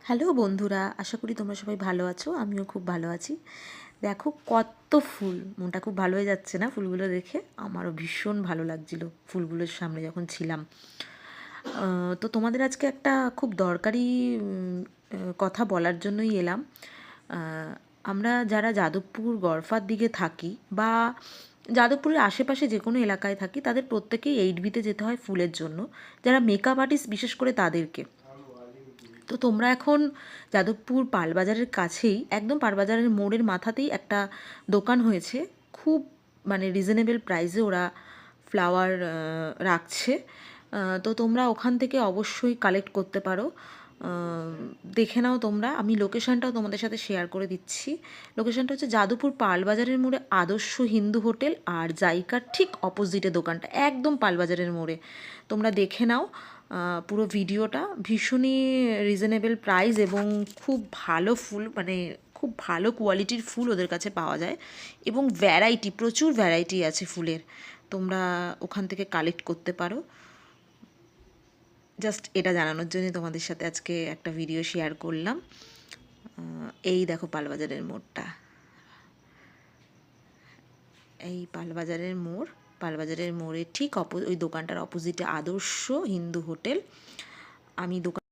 Hello বন্ধুরা, আশা করি তোমরা সবাই ভালো আছো। আমিও খুব ভালো আছি। দেখো কত ফুল, মনটা খুব ভালো হয়ে যাচ্ছে না ফুলগুলো দেখে। আমারও ভীষণ ভালো লাগছিল ফুলগুলোর সামনে যখন ছিলাম। তো তোমাদের আজকে একটা খুব দরকারি কথা বলার জন্যই এলাম। আমরা যারা যাদবপুর গড়ফার দিকে থাকি বা যাদবপুরের আশেপাশে যে কোনো এলাকায় থাকি, তাদের প্রত্যেকেই 8বিতে যেতে হয় ফুলের জন্য। যারা মেকআপ আর্টিস্ট বিশেষ করে তাদেরকে। তো তোমরা এখন যাদবপুর পালবাজারের কাছেই, একদম পালবাজারের মোড়ের মাথাতেই একটা দোকান হয়েছে। খুব মানে রিজনেবল প্রাইসে ওরা ফ্লাওয়ার রাখছে। তো তোমরা ওখান থেকে অবশ্যই কালেক্ট করতে পারো। দেখে নাও তোমরা, আমি লোকেশানটাও তোমাদের সাথে শেয়ার করে দিচ্ছি। লোকেশানটা হচ্ছে যাদবপুর পালবাজারের মোড়ে আদর্শ হিন্দু হোটেল আর জাইকার ঠিক অপোজিটে দোকানটা, একদম পালবাজারের মোড়ে। তোমরা দেখে নাও পুরো ভিডিওটা। ভীষণই রিজনেবল প্রাইস এবং খুব ভালো ফুল, মানে খুব ভালো কোয়ালিটির ফুল ওদের কাছে পাওয়া যায় এবং ভ্যারাইটি, প্রচুর ভ্যারাইটি আছে ফুলের। তোমরা ওখান থেকে কালেক্ট করতে পারো। জাস্ট এটা জানানোর জন্য তোমাদের সাথে আজকে একটা ভিডিও শেয়ার করলাম। এই দেখো পালবাজারের মোড়টা, এই পালবাজারের মোড়। পালবাজারের মোড়ে ঠিক ওই দোকানটার অপোজিটে আদর্শ হিন্দু হোটেল। আমি দোকান